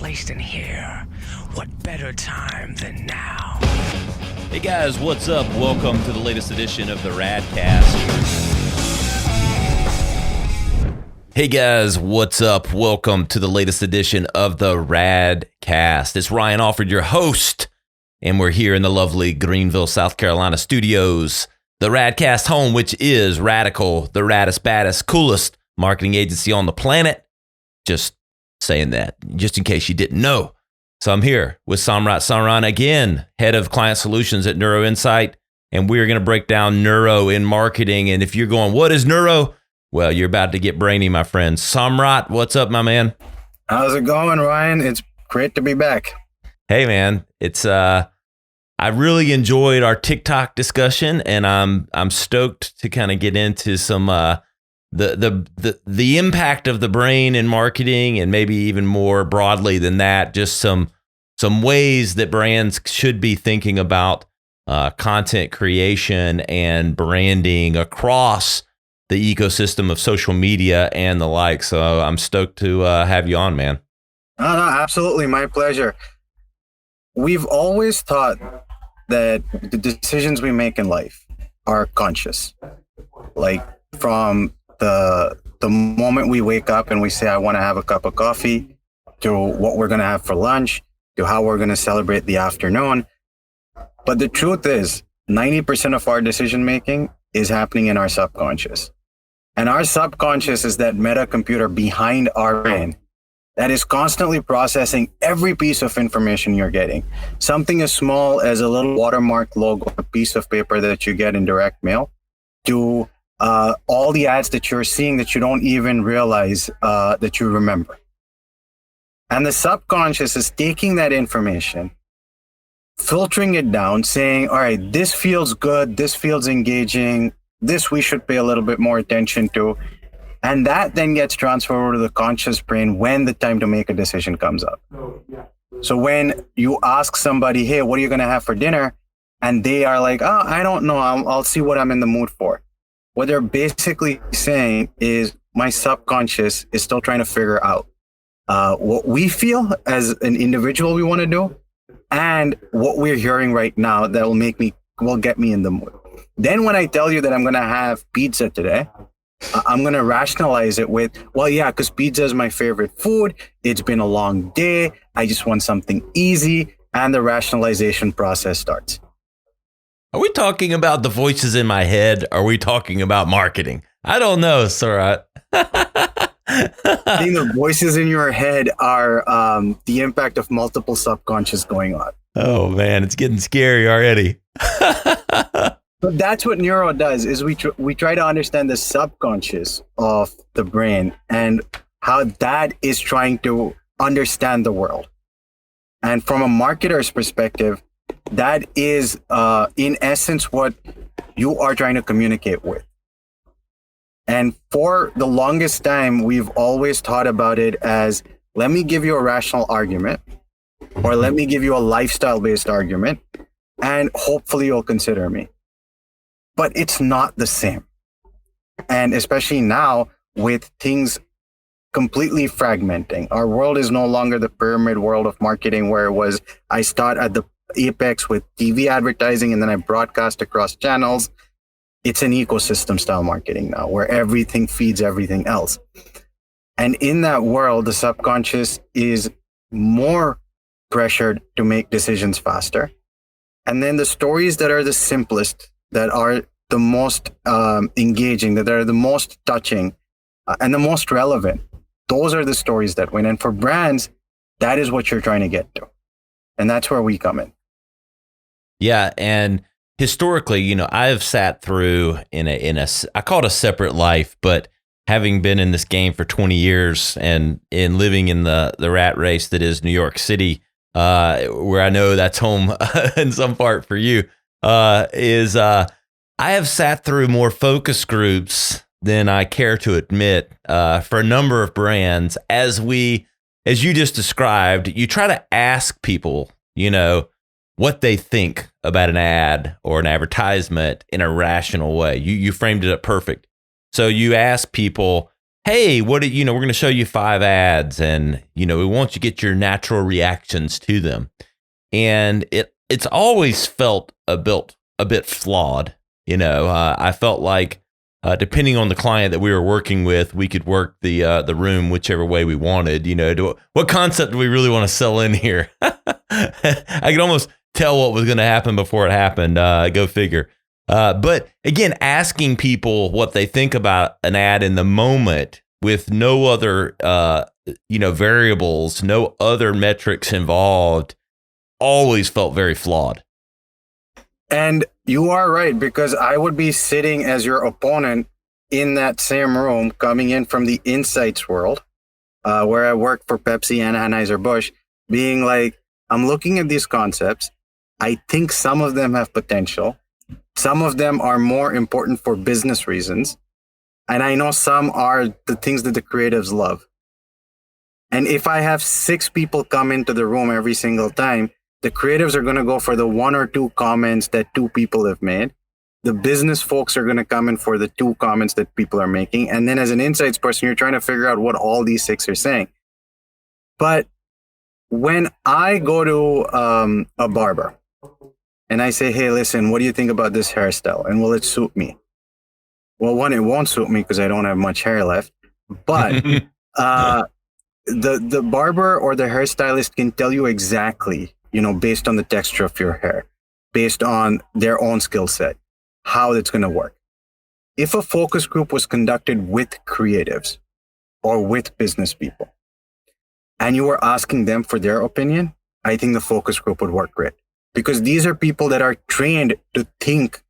placed in here. What better time than now? Hey guys, what's up? Welcome to the latest edition of the Radcast. Hey guys, what's up? Welcome to the latest edition of the Radcast. It's Ryan Alford, your host, and we're here in the lovely Greenville, South Carolina studios. The Radcast home, which is Radical, the raddest, baddest, coolest marketing agency on the planet. Just saying that, just in case you didn't know. So I'm here with Samrat Saran again, head of client solutions at Neuro-Insight, and we're going to break down neuro in marketing. And if you're going, what is neuro? Well, you're about to get brainy, my friend. Samrat, what's up, my man? How's it going, Ryan? It's great to be back. Hey, man. It's I really enjoyed our TikTok discussion, and I'm stoked to kind of get into some the impact of the brain in marketing, and maybe even more broadly than that, just some ways that brands should be thinking about content creation and branding across the ecosystem of social media and the like. So I'm stoked to have you on, man. No, absolutely. My pleasure. We've always thought that the decisions we make in life are conscious. Like from the moment we wake up and we say, I want to have a cup of coffee, to what we're going to have for lunch, to how we're going to celebrate the afternoon. But the truth is, 90% of our decision making is happening in our subconscious. And our subconscious is that meta computer behind our brain that is constantly processing every piece of information you're getting. Something as small as a little watermark logo, a piece of paper that you get in direct mail, to all the ads that you're seeing that you don't even realize that you remember. And the subconscious is taking that information, filtering it down, saying, all right, this feels good, this feels engaging, this we should pay a little bit more attention to. And that then gets transferred over to the conscious brain when the time to make a decision comes up. So when you ask somebody, hey, what are you going to have for dinner? And they are like, oh, I don't know. I'll see what I'm in the mood for. What they're basically saying is my subconscious is still trying to figure out what we feel as an individual we want to do, and what we're hearing right now that will get me in the mood. Then when I tell you that I'm going to have pizza today, I'm going to rationalize it with, well, yeah, because pizza is my favorite food. It's been a long day. I just want something easy. And the rationalization process starts. Are we talking about the voices in my head? Or are we talking about marketing? I don't know, Sarat. I think the voices in your head are the impact of multiple subconscious going on. Oh, man, it's getting scary already. But that's what neuro does, is we try to understand the subconscious of the brain and how that is trying to understand the world. And from a marketer's perspective, that is, in essence, what you are trying to communicate with. And for the longest time, we've always thought about it as, let me give you a rational argument, or let me give you a lifestyle-based argument, and hopefully you'll consider me. But it's not the same. And especially now with things completely fragmenting, our world is no longer the pyramid world of marketing where it was, I start at the apex with TV advertising and then I broadcast across channels. It's an ecosystem style marketing now where everything feeds everything else. And in that world, the subconscious is more pressured to make decisions faster. And then the stories that are the simplest, that are the most engaging, that are the most touching and the most relevant, those are the stories that win. And for brands, that is what you're trying to get to. And that's where we come in. Yeah. And historically, I've sat through in a I call it a separate life, but having been in this game for 20 years and in living in the rat race that is New York City, where I know that's home in some part for you, I have sat through more focus groups than I care to admit for a number of brands. As you just described, you try to ask people, what they think about an ad or an advertisement in a rational way. You framed it up perfect. So you ask people, hey, we're going to show you 5 ads, and we want you to get your natural reactions to them. And it's always felt a bit flawed. I felt like depending on the client that we were working with, we could work the room whichever way we wanted. What concept do we really want to sell in here? I could almost tell what was going to happen before it happened. Go figure. But again, asking people what they think about an ad in the moment with no other, variables, no other metrics involved, always felt very flawed. And you are right, because I would be sitting as your opponent in that same room, coming in from the insights world, where I work for Pepsi and Anheuser-Busch, being like, I'm looking at these concepts. I think some of them have potential. Some of them are more important for business reasons. And I know some are the things that the creatives love. And if I have 6 people come into the room every single time, the creatives are going to go for the 1 or 2 comments that 2 people have made. The business folks are going to come in for the 2 comments that people are making. And then as an insights person, you're trying to figure out what all these 6 are saying. But when I go to a barber and I say, hey, listen, what do you think about this hairstyle? And will it suit me? Well, one, it won't suit me because I don't have much hair left. But the barber or the hairstylist can tell you exactly, based on the texture of your hair, based on their own skill set, how it's going to work. If a focus group was conducted with creatives or with business people, and you were asking them for their opinion, I think the focus group would work great. Because these are people that are trained to think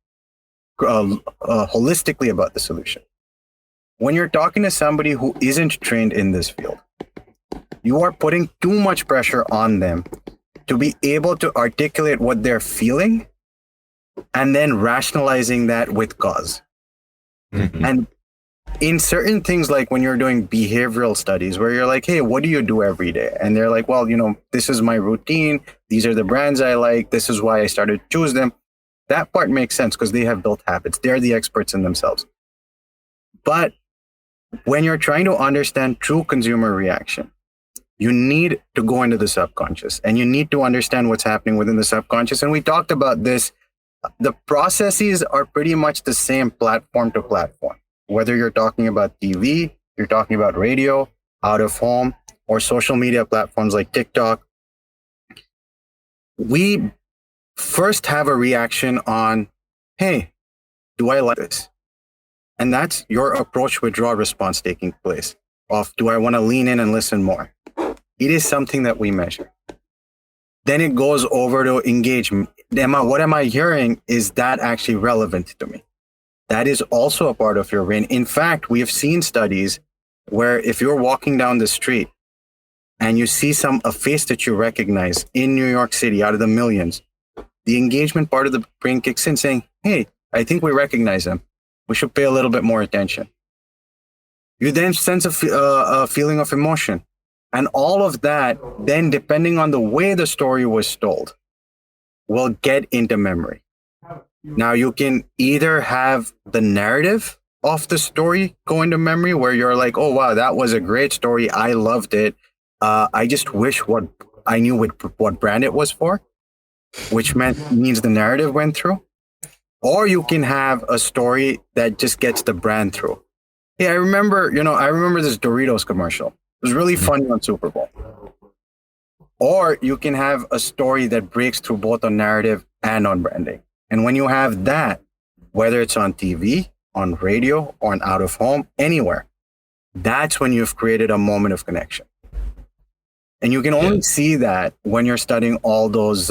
holistically about the solution. When you're talking to somebody who isn't trained in this field, you are putting too much pressure on them to be able to articulate what they're feeling and then rationalizing that with cause. Mm-hmm. And in certain things, like when you're doing behavioral studies where you're like, hey, what do you do every day? And they're like, well, this is my routine. These are the brands I like. This is why I started to choose them. That part makes sense because they have built habits. They're the experts in themselves. But when you're trying to understand true consumer reaction, you need to go into the subconscious and you need to understand what's happening within the subconscious. And we talked about this. The processes are pretty much the same platform to platform. Whether you're talking about TV, you're talking about radio, out of home, or social media platforms like TikTok, we first have a reaction on, hey, do I like this? And that's your approach withdrawal response taking place of, do I want to lean in and listen more? It is something that we measure. Then it goes over to engagement. What am I hearing? Is that actually relevant to me? That is also a part of your brain. In fact, we have seen studies where if you're walking down the street and you see a face that you recognize in New York City out of the millions, the engagement part of the brain kicks in saying, hey, I think we recognize them. We should pay a little bit more attention. You then sense a feeling of emotion. And all of that, then depending on the way the story was told, will get into memory. Now, you can either have the narrative of the story go into memory where you're like, oh, wow, that was a great story. I loved it. I just wish I knew what brand it was for, which means the narrative went through. Or you can have a story that just gets the brand through. Yeah, I remember this Doritos commercial. It was really funny on Super Bowl. Or you can have a story that breaks through both on narrative and on branding. And when you have that, whether it's on TV, on radio, or on out of home, anywhere, that's when you've created a moment of connection. And you can only see that when you're studying all those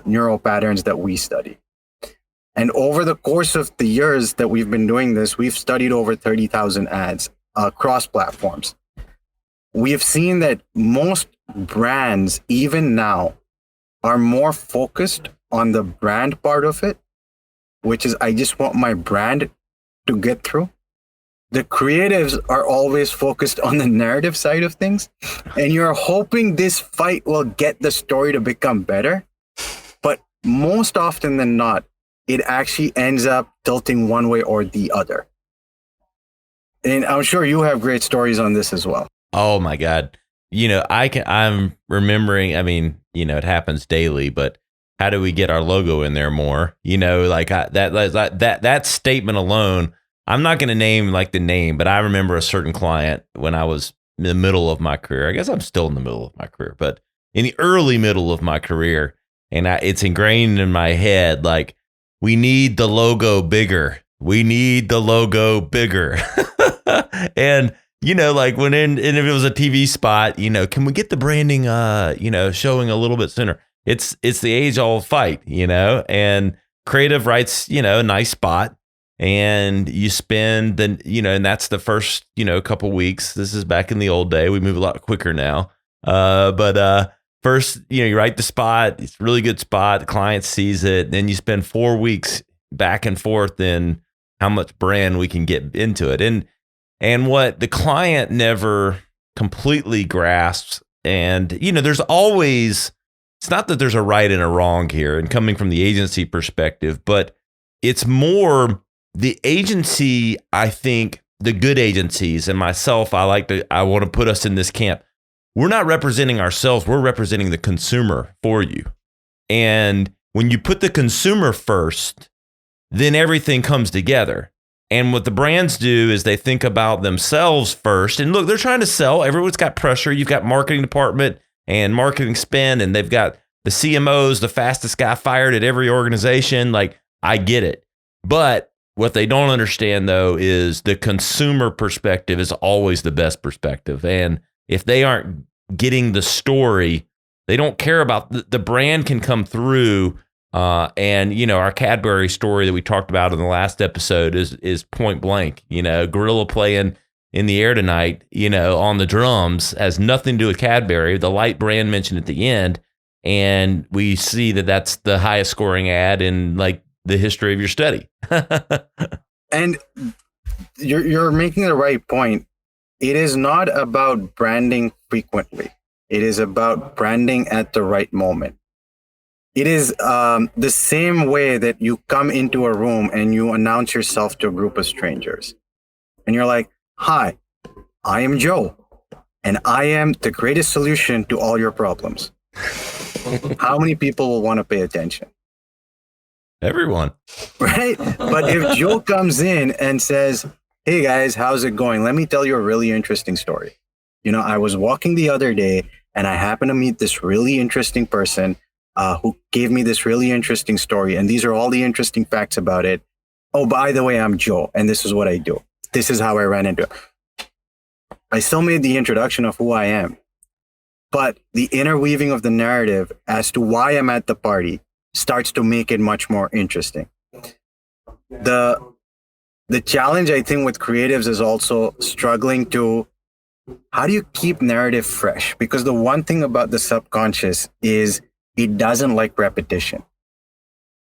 neural patterns that we study. And over the course of the years that we've been doing this, we've studied over 30,000 ads across platforms. We have seen that most brands, even now, are more focused on the brand part of it, which is I just want my brand to get through. The creatives are always focused on the narrative side of things, and you're hoping this fight will get the story to become better. But most often than not, it actually ends up tilting one way or the other. And I'm sure you have great stories on this as well. Oh my God. I'm remembering, I mean, it happens daily, but how do we get our logo in there more? That statement alone, I'm not going to name like the name, but I remember a certain client when I was in the middle of my career. I guess I'm still in the middle of my career, but in the early middle of my career, and it's ingrained in my head, like, we need the logo bigger. We need the logo bigger. And, like and if it was a TV spot, can we get the branding, showing a little bit sooner? It's the age old fight, and creative writes, a nice spot, and you spend and that's the first, couple weeks. This is back in the old day. We move a lot quicker now. But first, you write the spot. It's a really good spot. The client sees it. Then you spend 4 weeks back and forth in how much brand we can get into it. And what the client never completely grasps, and, there's always, it's not that there's a right and a wrong here, and coming from the agency perspective, but it's more the agency. I think the good agencies and myself, I want to put us in this camp. We're not representing ourselves. We're representing the consumer for you. And when you put the consumer first, then everything comes together. And what the brands do is they think about themselves first. And look, they're trying to sell. Everyone's got pressure. You've got marketing department and marketing spend, and they've got the CMOs, the fastest guy fired at every organization. Like, I get it. But what they don't understand, though, is the consumer perspective is always the best perspective. And if they aren't getting the story, they don't care about the brand can come through. And our Cadbury story that we talked about in the last episode is point blank. Gorilla playing in the air tonight, on the drums has nothing to do with Cadbury. The light brand mentioned at the end, and we see that that's the highest scoring ad in like the history of your study. And you're making the right point. It is not about branding frequently. It is about branding at the right moment. It is the same way that you come into a room and you announce yourself to a group of strangers. And you're like, "Hi, I am Joe, and I am the greatest solution to all your problems." How many people will want to pay attention? Everyone. Right? But if Joe comes in and says, "Hey guys, how's it going? Let me tell you a really interesting story. I was walking the other day and I happened to meet this really interesting person who gave me this really interesting story. And these are all the interesting facts about it. Oh, by the way, I'm Joe, and this is what I do. This is how I ran into it." I still made the introduction of who I am, but the interweaving of the narrative as to why I'm at the party starts to make it much more interesting. The challenge, I think, with creatives is also struggling to, how do you keep narrative fresh? Because the one thing about the subconscious is it doesn't like repetition.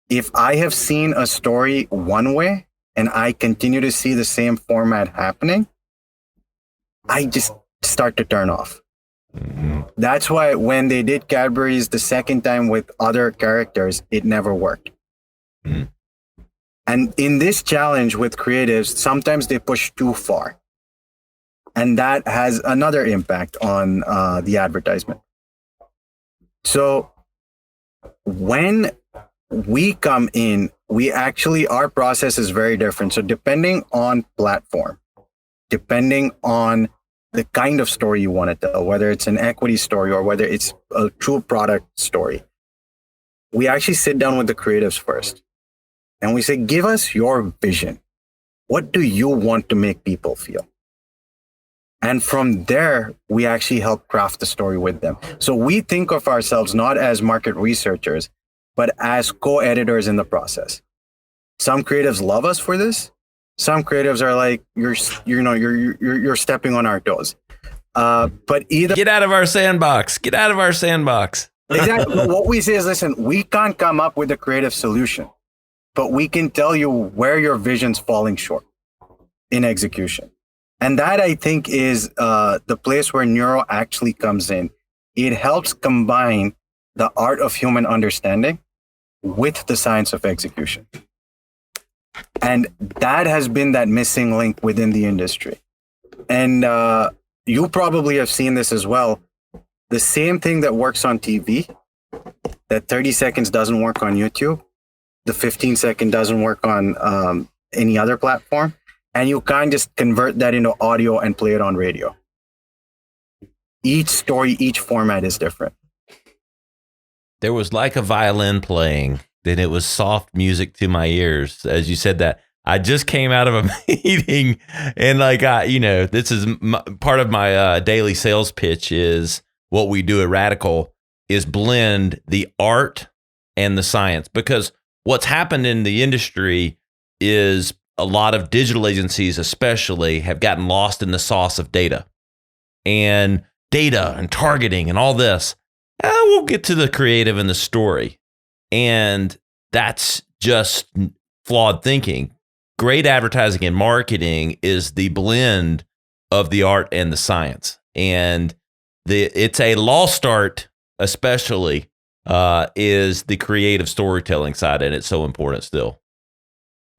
If I have seen a story one way and I continue to see the same format happening, I just start to turn off. Mm-hmm. That's why when they did Cadbury's the second time with other characters, it never worked. Mm-hmm. And in this challenge with creatives, sometimes they push too far. And that has another impact on the advertisement. So when we come in, our process is very different. So depending on platform, depending on the kind of story you want to tell, whether it's an equity story or whether it's a true product story, we actually sit down with the creatives first. And we say, give us your vision. What do you want to make people feel? And from there, we actually help craft the story with them. So we think of ourselves not as market researchers, but as co-editors in the process. Some creatives love us for this. Some creatives are like, you're stepping on our toes. But either get out of our sandbox. Get out of our sandbox. Exactly. What we say is, listen, we can't come up with a creative solution, but we can tell you where your vision's falling short in execution. And that, I think, is the place where Neuro actually comes in. It helps combine the art of human understanding with the science of execution. And that has been that missing link within the industry. And you probably have seen this as well. The same thing that works on TV, that 30 seconds doesn't work on YouTube, the 15-second doesn't work on any other platform, and you can't just convert that into audio and play it on radio. Each story, each format is different. There was like a violin playing, then it was soft music to my ears. As you said that, I just came out of a meeting, and this is part of my daily sales pitch is what we do at Radical is blend the art and the science, because what's happened in the industry is a lot of digital agencies especially have gotten lost in the sauce of data and targeting and all this. We'll get to the creative and the story. And that's just flawed thinking. Great advertising and marketing is the blend of the art and the science. And it's a lost art, especially, is the creative storytelling side. And it's so important still.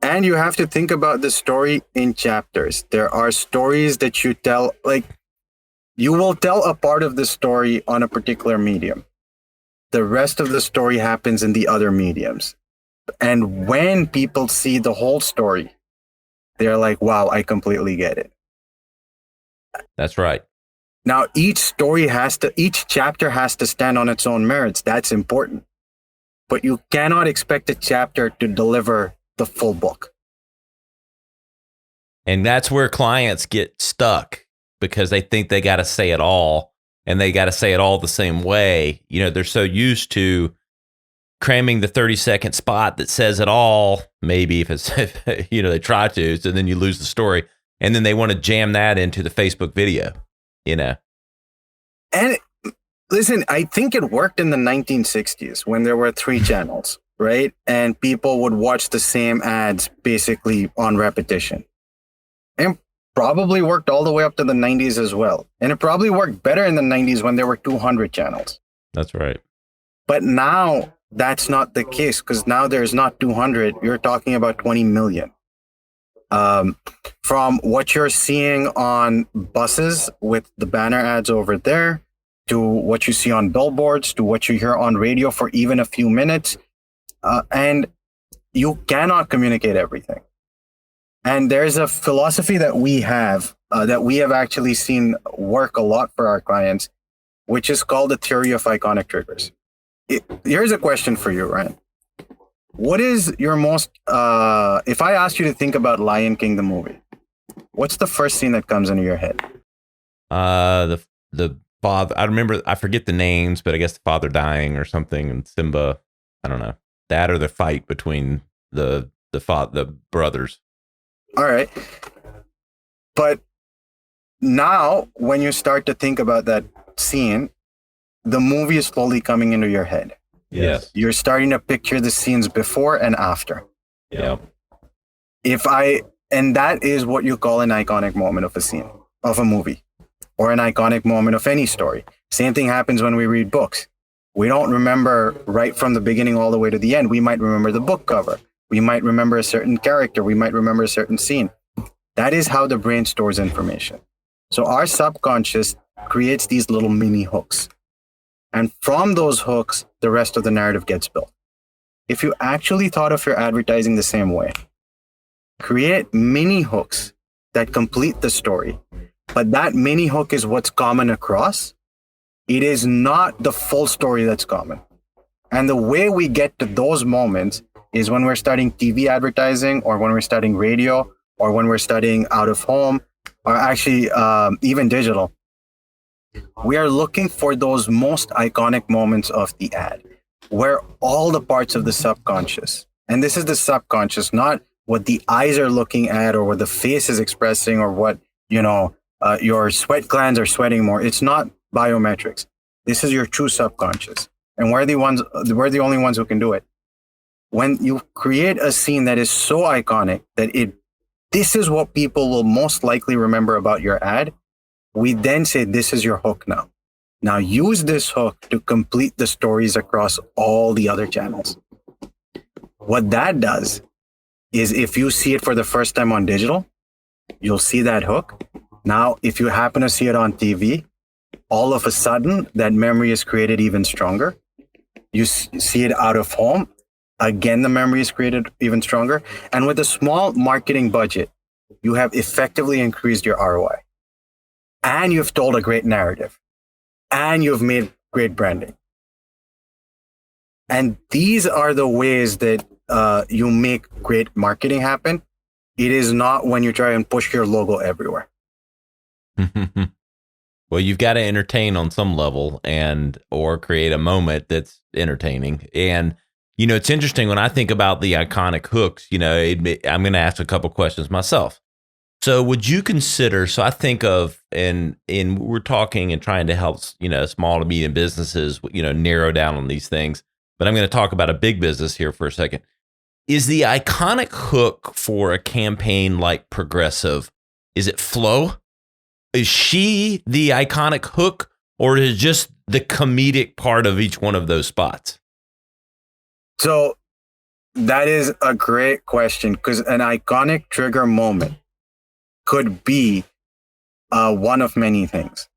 And you have to think about the story in chapters. There are stories that you tell, like you will tell a part of the story on a particular medium. The rest of the story happens in the other mediums. And when people see the whole story, they're like, wow, I completely get it. That's right. Now, each chapter has to stand on its own merits. That's important. But you cannot expect a chapter to deliver the full book. And that's where clients get stuck because they think they got to say it all, and they got to say it all the same way. You know, they're so used to cramming the 30-second spot that says it all, maybe if they try to, so then you lose the story. And then they want to jam that into the Facebook video, And listen, I think it worked in the 1960s when there were 3 channels, right? And people would watch the same ads basically on repetition. And probably worked all the way up to the 90s as well. And it probably worked better in the 90s when there were 200 channels. That's right. But now that's not the case, because now there's not 200. You're talking about 20 million. From what you're seeing on buses with the banner ads over there, to what you see on billboards, to what you hear on radio for even a few minutes. And you cannot communicate everything. And there's a philosophy that we have actually seen work a lot for our clients, which is called the theory of iconic triggers. Here's a question for you, Ryan. What is your most, if I asked you to think about Lion King, the movie, what's the first scene that comes into your head? The father, I forget the names, but I guess the father dying or something, and Simba, I don't know, that or the fight between the brothers. All right. But now when you start to think about that scene, the movie is slowly coming into your head. Yes. You're starting to picture the scenes before and after. Yeah. And that is what you call an iconic moment of a scene, of a movie, or an iconic moment of any story. Same thing happens when we read books. We don't remember right from the beginning all the way to the end. We might remember the book cover. We might remember a certain character. We might remember a certain scene. That is how the brain stores information. So our subconscious creates these little mini hooks. And from those hooks, the rest of the narrative gets built. If you actually thought of your advertising the same way, create mini hooks that complete the story, but that mini hook is what's common across. It is not the full story that's common. And the way we get to those moments is when we're studying TV advertising, or when we're studying radio, or when we're studying out of home, or actually even digital. We are looking for those most iconic moments of the ad, where all the parts of the subconscious, and this is the subconscious, not what the eyes are looking at or what the face is expressing or what, your sweat glands are sweating more. It's not biometrics. This is your true subconscious. And we're the only ones who can do it. When you create a scene that is so iconic that this is what people will most likely remember about your ad, we then say, this is your hook now. Now use this hook to complete the stories across all the other channels. What that does is, if you see it for the first time on digital, you'll see that hook. Now, if you happen to see it on TV, all of a sudden that memory is created even stronger. You see it out of home. Again, the memory is created even stronger. And with a small marketing budget, you have effectively increased your ROI. And you've told a great narrative. And you've made great branding. And these are the ways that you make great marketing happen. It is not when you try and push your logo everywhere. Well, you've got to entertain on some level or create a moment that's entertaining. And, it's interesting when I think about the iconic hooks, I'm going to ask a couple questions myself. So would you consider, so I think of, and we're talking and trying to help, small to medium businesses, narrow down on these things, but I'm going to talk about a big business here for a second. Is the iconic hook for a campaign like Progressive, is it flow? Is she the iconic hook, or is it just the comedic part of each one of those spots? So that is a great question, because an iconic trigger moment could be one of many things.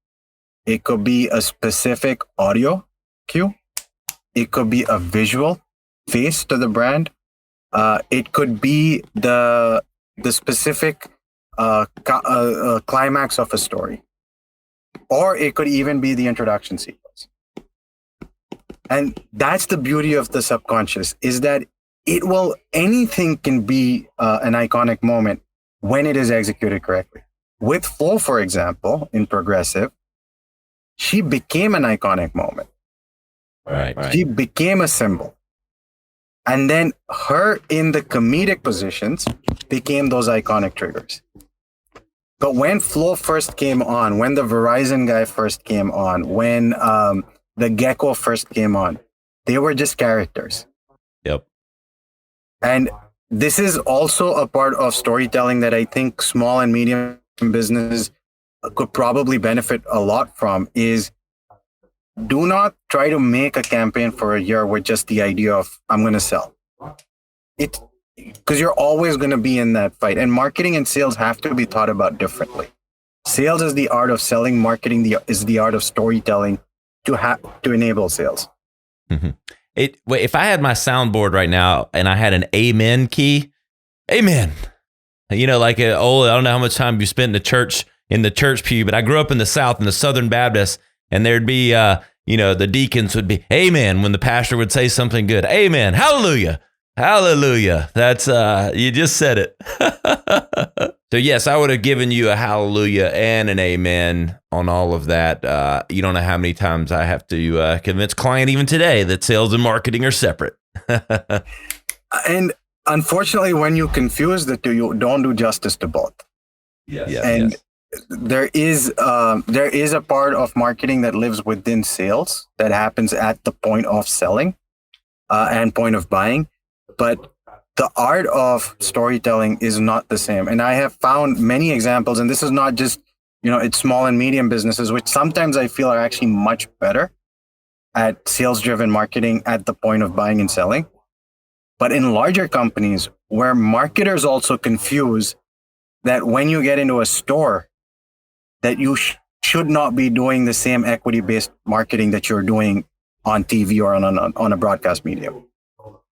It could be a specific audio cue. It could be a visual face to the brand. It could be the specific climax of a story, or it could even be the introduction sequence. And that's the beauty of the subconscious, is that anything can be an iconic moment when it is executed correctly. With Flo, for example, in Progressive, she became an iconic moment. Right. She became a symbol. And then her in the comedic positions became those iconic triggers. But when Flo first came on, when the Verizon guy first came on, when the Gecko first came on, they were just characters. Yep. And this is also a part of storytelling that I think small and medium businesses could probably benefit a lot from, is do not try to make a campaign for a year with just the idea of, I'm going to sell it, because you're always going to be in that fight. And marketing and sales have to be thought about differently. Sales is the art of selling. Marketing is the art of storytelling to enable sales. Mm-hmm. If I had my soundboard right now and I had an amen key, amen. Like I don't know how much time you spent in the church pew, but I grew up in the South, in the Southern Baptist, and there'd be, the deacons would be, amen, when the pastor would say something good. Amen. Hallelujah. Hallelujah. That's, you just said it. So yes, I would have given you a hallelujah and an amen on all of that. You don't know how many times I have to convince client even today that sales and marketing are separate. And unfortunately, when you confuse the two, you don't do justice to both. Yes. And there is a part of marketing that lives within sales that happens at the point of selling and point of buying. But the art of storytelling is not the same. And I have found many examples, and this is not just, it's small and medium businesses, which sometimes I feel are actually much better at sales-driven marketing at the point of buying and selling. But in larger companies where marketers also confuse that when you get into a store, that you should not be doing the same equity-based marketing that you're doing on TV or on a broadcast medium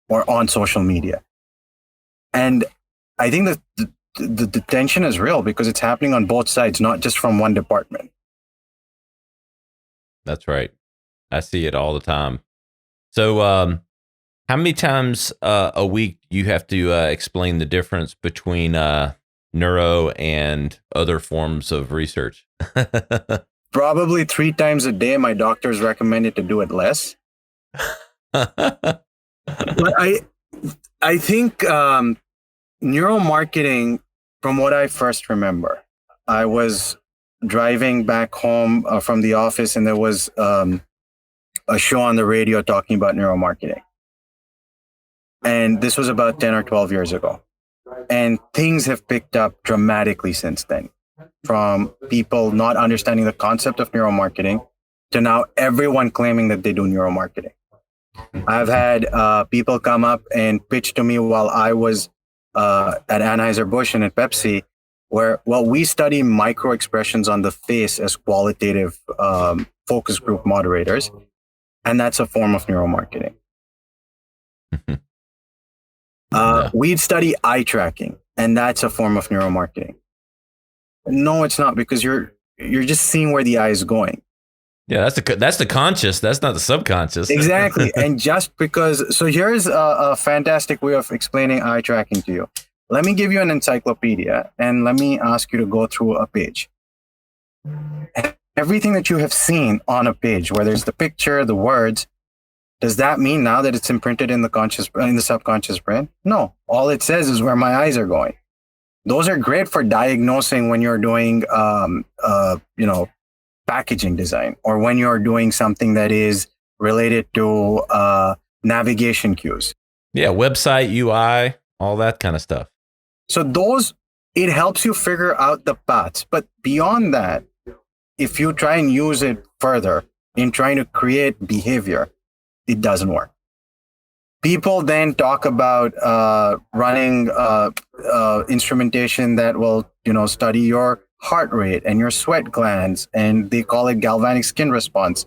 or on social media. And I think that the tension is real because it's happening on both sides, not just from one department. That's right. I see it all the time. So how many times a week do you have to explain the difference between neuro and other forms of research? Probably 3 times a day. My doctors recommended to do it less. But I think neuromarketing, from what I first remember, I was driving back home from the office, and there was a show on the radio talking about neuromarketing. And this was about 10 or 12 years ago. And things have picked up dramatically since then, from people not understanding the concept of neuromarketing to now everyone claiming that they do neuromarketing. I've had people come up and pitch to me while I was at Anheuser-Busch and at Pepsi where, well, we study micro expressions on the face as qualitative focus group moderators, and that's a form of neuromarketing. We'd study eye tracking, and that's a form of neuromarketing. No, it's not, because you're just seeing where the eye is going. Yeah, that's the conscious. That's not the subconscious. Exactly. And just because, so here's a fantastic way of explaining eye tracking to you. Let me give you an encyclopedia, and let me ask you to go through a page. Everything that you have seen on a page, whether it's the picture, the words, does that mean now that it's imprinted in the subconscious brain? No. All it says is where my eyes are going. Those are great for diagnosing when you're doing, packaging design, or when you're doing something that is related to navigation cues. Yeah, website, UI, all that kind of stuff. So it helps you figure out the paths. But beyond that, if you try and use it further in trying to create behavior, it doesn't work. People then talk about running instrumentation that will, study your heart rate and your sweat glands, and they call it galvanic skin response.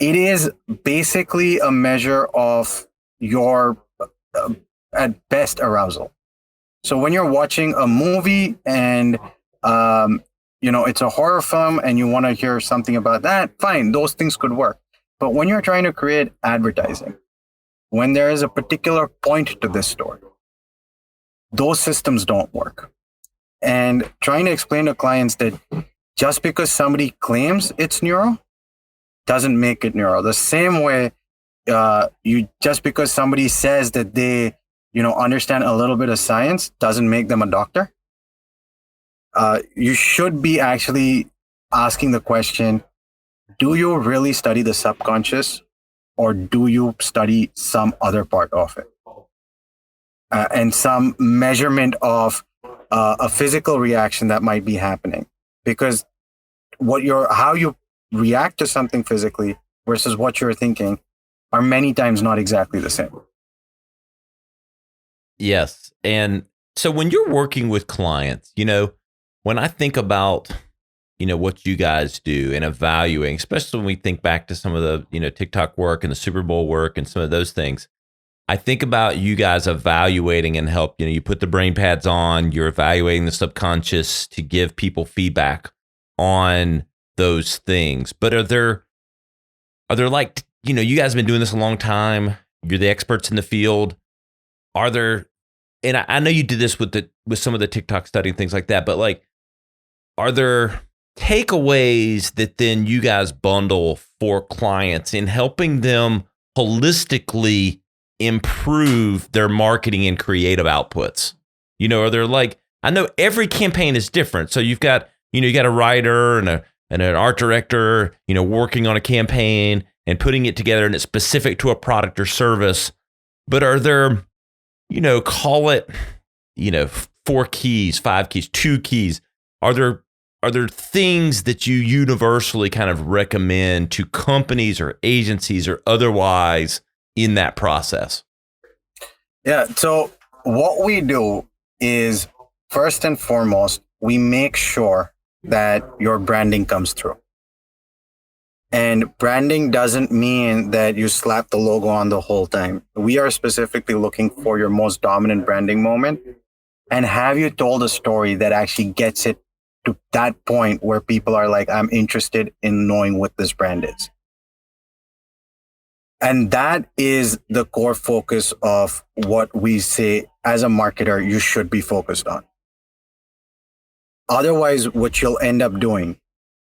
It is basically a measure of your, at best, arousal. So when you're watching a movie and, it's a horror film and you want to hear something about that, fine, those things could work. But when you're trying to create advertising, when there is a particular point to this story, those systems don't work. And trying to explain to clients that just because somebody claims it's neuro doesn't make it neuro. The same way, just because somebody says that they, understand a little bit of science doesn't make them a doctor. You should be actually asking the question, do you really study the subconscious, or do you study some other part of it? And some measurement of a physical reaction that might be happening, because how you react to something physically versus what you're thinking are many times not exactly the same. Yes. And so when you're working with clients, when I think about, what you guys do and evaluating, especially when we think back to some of the, TikTok work and the Super Bowl work and some of those things, I think about you guys evaluating and help, you put the brain pads on, you're evaluating the subconscious to give people feedback on those things. But are there like, you guys have been doing this a long time, you're the experts in the field. Are there, and I know you did this with some of the TikTok study and things like that, but like, are there takeaways that then you guys bundle for clients in helping them holistically improve their marketing and creative outputs? Are there like, I know every campaign is different. So you've got, you got a writer and an art director, working on a campaign and putting it together, and it's specific to a product or service. But are there, call it, 4 keys, 5 keys, 2 keys? Are there things that you universally kind of recommend to companies or agencies or otherwise in that process? Yeah. So what we do is, first and foremost, we make sure that your branding comes through. And branding doesn't mean that you slap the logo on the whole time. We are specifically looking for your most dominant branding moment, and have you told a story that actually gets it to that point where people are like, I'm interested in knowing what this brand is. And that is the core focus of what we say as a marketer you should be focused on. Otherwise, what you'll end up doing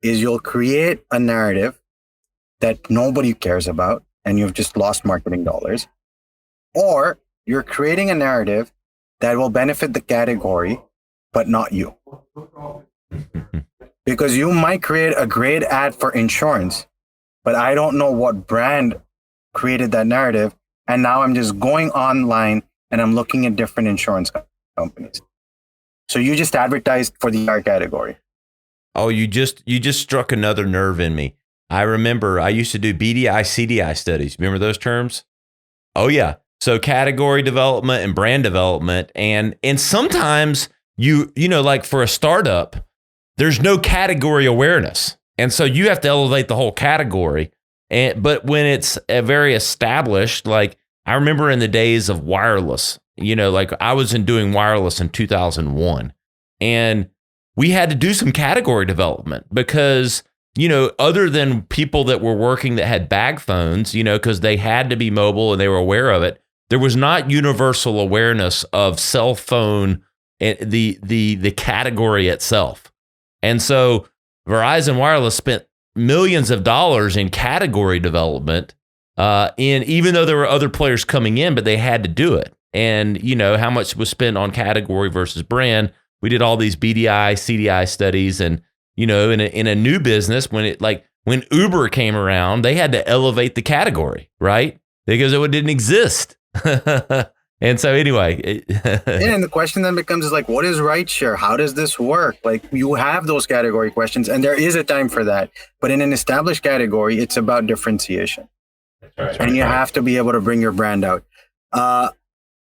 is you'll create a narrative that nobody cares about, and you've just lost marketing dollars. Or you're creating a narrative that will benefit the category, but not you. Because you might create a great ad for insurance, but I don't know what brand created that narrative. And now I'm just going online and I'm looking at different insurance companies. So you just advertised for the R category. Oh, you just struck another nerve in me. I remember I used to do BDI, CDI studies. Remember those terms? Oh yeah. So category development and brand development. And sometimes you know, like for a startup, there's no category awareness. And so you have to elevate the whole category. But when it's a very established, like I remember in the days of wireless, you know, like I was doing wireless in 2001, and we had to do some category development because, you know, other than people that were working that had bag phones, you know, because they had to be mobile and they were aware of it, there was not universal awareness of cell phone and the category itself. And so Verizon Wireless spent millions of dollars in category development, even though there were other players coming in, but they had to do it. And, you know, how much was spent on category versus brand. We did all these BDI, CDI studies. And, you know, in a new business, when Uber came around, they had to elevate the category, right? Because it didn't exist. And so anyway. And the question then becomes is like, what is rideshare? How does this work? Like you have those category questions and there is a time for that. But in an established category, it's about differentiation. And you have to be able to bring your brand out.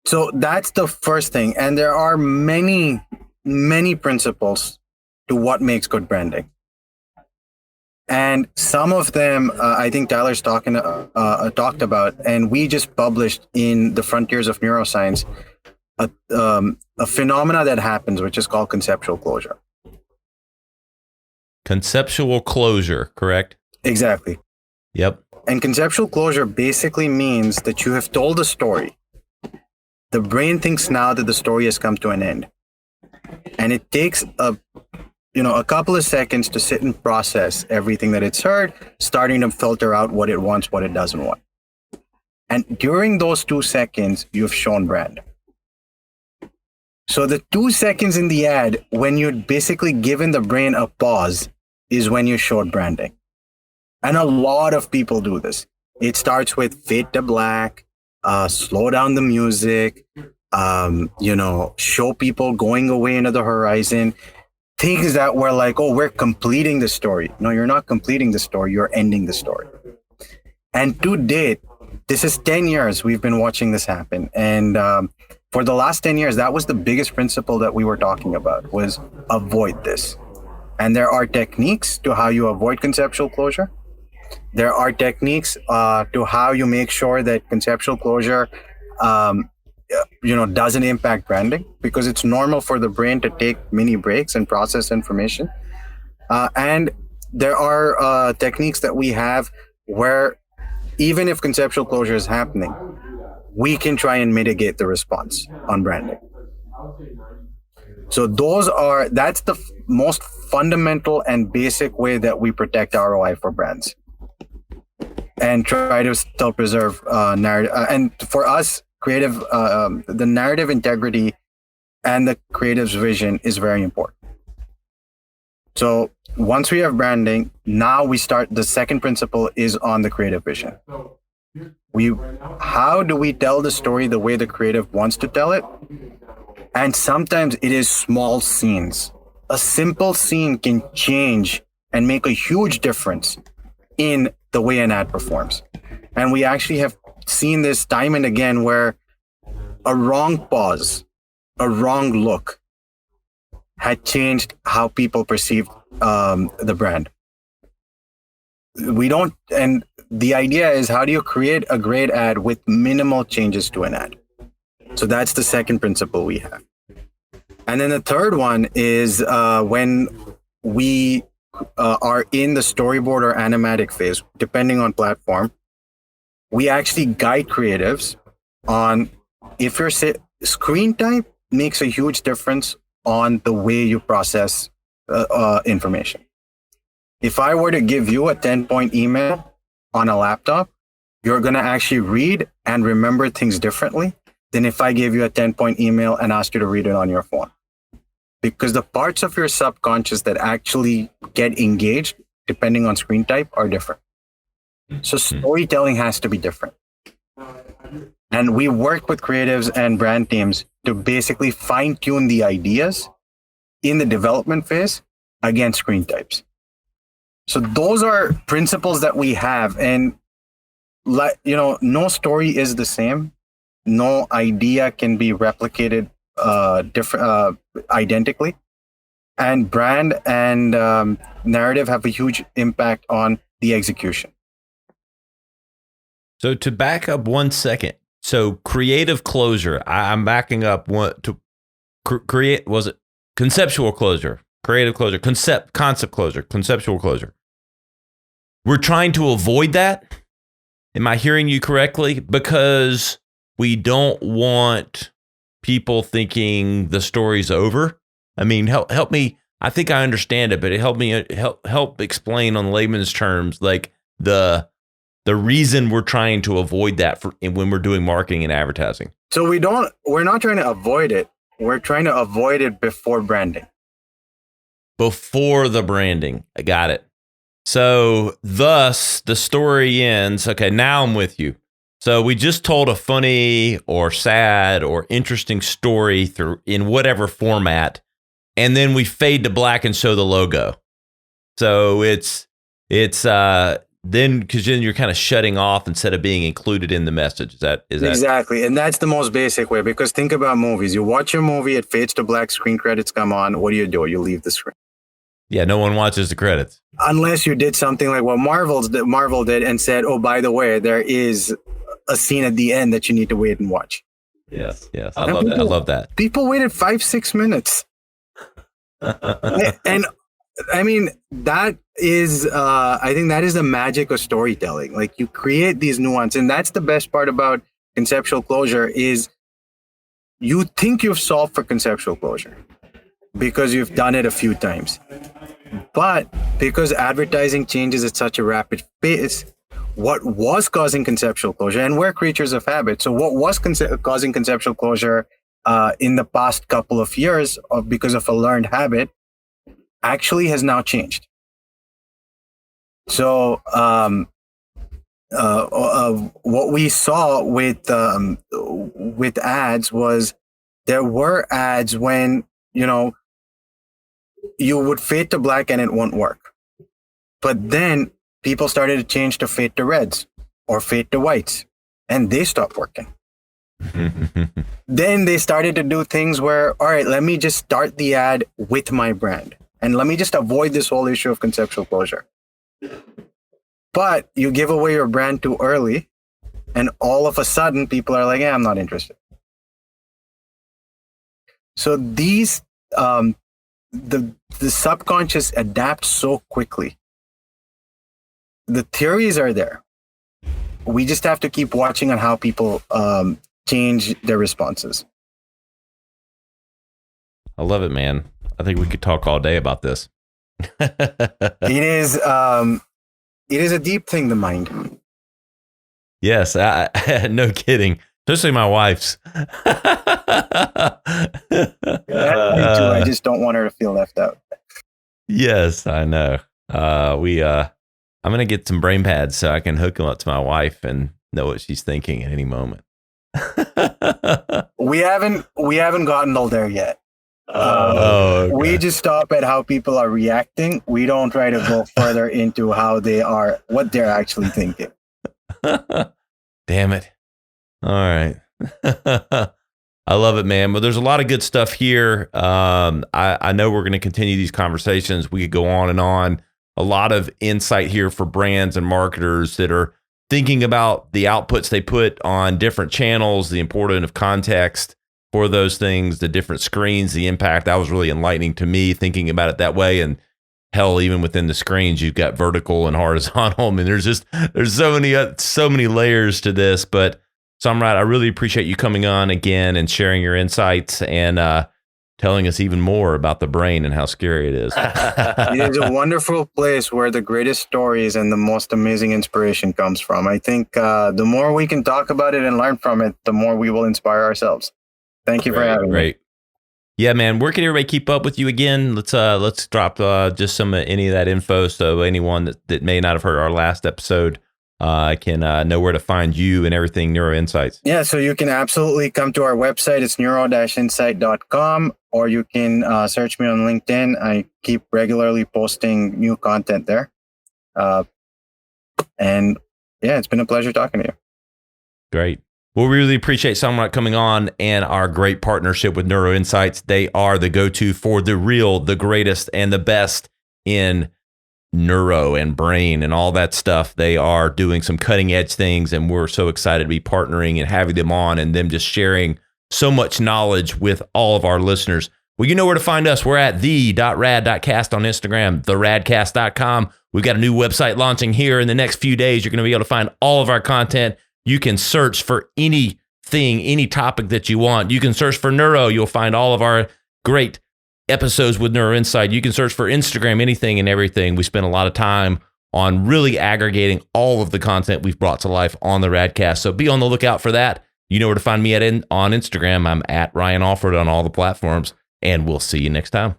So that's the first thing. And there are many, many principles to what makes good branding. And some of them, I think Tyler's talked about, and we just published in the Frontiers of Neuroscience, a phenomena that happens, which is called conceptual closure. Conceptual closure, correct? Exactly. Yep. And conceptual closure basically means that you have told a story. The brain thinks now that the story has come to an end. And it takes a couple of seconds to sit and process everything that it's heard, starting to filter out what it wants, what it doesn't want. And during those 2 seconds, you've shown brand. So the 2 seconds in the ad, when you're basically given the brain a pause, is when you showed branding. And a lot of people do this. It starts with fade to black, slow down the music, show people going away into the horizon. Things that were like, oh, we're completing the story. No, you're not completing the story. You're ending the story. And to date, this is 10 years we've been watching this happen. And for the last 10 years, that was the biggest principle that we were talking about, was avoid this. And there are techniques to how you avoid conceptual closure. There are techniques to how you make sure that conceptual closure doesn't impact branding, because it's normal for the brain to take mini breaks and process information. And there are techniques that we have where even if conceptual closure is happening, we can try and mitigate the response on branding. So that's the most fundamental and basic way that we protect ROI for brands and try to still preserve narrative. And for us, creative, the narrative integrity and the creative's vision is very important. So once we have branding, now we start, the second principle is on the creative vision. How do we tell the story the way the creative wants to tell it? And sometimes it is small scenes. A simple scene can change and make a huge difference in the way an ad performs. And we actually have seen this time and again where a wrong pause, a wrong look had changed how people perceived the brand. And the idea is, how do you create a great ad with minimal changes to an ad? So that's the second principle we have. And then the third one is when we are in the storyboard or animatic phase, depending on platform, we actually guide creatives on, if your screen type makes a huge difference on the way you process information. If I were to give you a 10-point email on a laptop, you're going to actually read and remember things differently than if I gave you a 10-point email and asked you to read it on your phone. Because the parts of your subconscious that actually get engaged, depending on screen type, are different. So storytelling has to be different. And we work with creatives and brand teams to basically fine-tune the ideas in the development phase against screen types. So those are principles that we have. And, no story is the same. No idea can be replicated different identically, and brand and narrative have a huge impact on the execution. So to back up 1 second, so creative closure. I'm backing up one to create. Was it conceptual closure, creative closure, concept closure, conceptual closure? We're trying to avoid that. Am I hearing you correctly? Because we don't want people thinking the story's over. I mean, help me. I think I understand it, but help explain on layman's terms, like the reason we're trying to avoid that when we're doing marketing and advertising. So we're not trying to avoid it. We're trying to avoid it before branding. Before the branding. I got it. So thus the story ends. Okay, now I'm with you. So we just told a funny or sad or interesting story in whatever format, and then we fade to black and show the logo. So it's then because then you're kind of shutting off instead of being included in the message. Is that exactly? And that's the most basic way, because think about movies. You watch your movie, it fades to black, screen credits come on. What do? You leave the screen. Yeah, no one watches the credits. Unless you did something like what Marvel did and said, oh, by the way, there is a scene at the end that you need to wait and watch. Yes. I love that. People waited 5-6 minutes. And I mean, that is, I think that is the magic of storytelling. Like, you create these nuances, and that's the best part about conceptual closure is you think you've solved for conceptual closure because you've done it a few times. But because advertising changes at such a rapid pace, what was causing conceptual closure, and we're creatures of habit. So what was causing conceptual closure in the past couple of years because of a learned habit actually has now changed. So what we saw with ads was there were ads when, you would fade to black and it won't work. But then people started to change to fade to reds or fade to whites, and they stopped working. Then they started to do things where, all right, let me just start the ad with my brand, and let me just avoid this whole issue of conceptual closure. But you give away your brand too early, and all of a sudden people are like, yeah, I'm not interested. So these, the subconscious adapts so quickly. The theories are there. We just have to keep watching on how people change their responses. I love it, man. I think we could talk all day about this. It is a deep thing, the mind. Yes, no kidding. Especially my wife's. Me too. I just don't want her to feel left out. Yes, I know. I'm gonna get some brain pads so I can hook them up to my wife and know what she's thinking at any moment. We haven't gotten all there yet. Okay. We just stop at how people are reacting. We don't try to go further into what they're actually thinking. Damn it. All right. I love it, man. But there's a lot of good stuff here. I know we're going to continue these conversations. We could go on and on. A lot of insight here for brands and marketers that are thinking about the outputs they put on different channels, the importance of context for those things, the different screens, the impact. That was really enlightening to me, thinking about it that way. And hell, even within the screens, you've got vertical and horizontal. I mean, there's so many layers to this. But Samrat, I really appreciate you coming on again and sharing your insights and telling us even more about the brain and how scary it is. It is a wonderful place where the greatest stories and the most amazing inspiration comes from. I think the more we can talk about it and learn from it, the more we will inspire ourselves. Thank you for having me. Yeah, man. Where can everybody keep up with you again? Let's drop just any of that info so anyone that may not have heard our last episode can know where to find you and everything Neuro-Insights. Yeah, so you can absolutely come to our website. It's neuro-insight.com, or you can search me on LinkedIn. I keep regularly posting new content there. And yeah, it's been a pleasure talking to you. Great. Well, we really appreciate Samrat coming on and our great partnership with Neuro-Insights. They are the go-to for the real, the greatest, and the best in neuro and brain and all that stuff. They are doing some cutting edge things, and we're so excited to be partnering and having them on and them just sharing so much knowledge with all of our listeners. Well, you know where to find us. We're at the.rad.cast on Instagram, theradcast.com. We've got a new website launching here in the next few days. You're going to be able to find all of our content. You can search for anything, any topic that you want. You can search for neuro. You'll find all of our great episodes with Neuro-Insight. You can search for Instagram, anything and everything. We spend a lot of time on really aggregating all of the content we've brought to life on the Radcast. So be on the lookout for that. You know where to find me on Instagram. I'm at Ryan Alford on all the platforms, and we'll see you next time.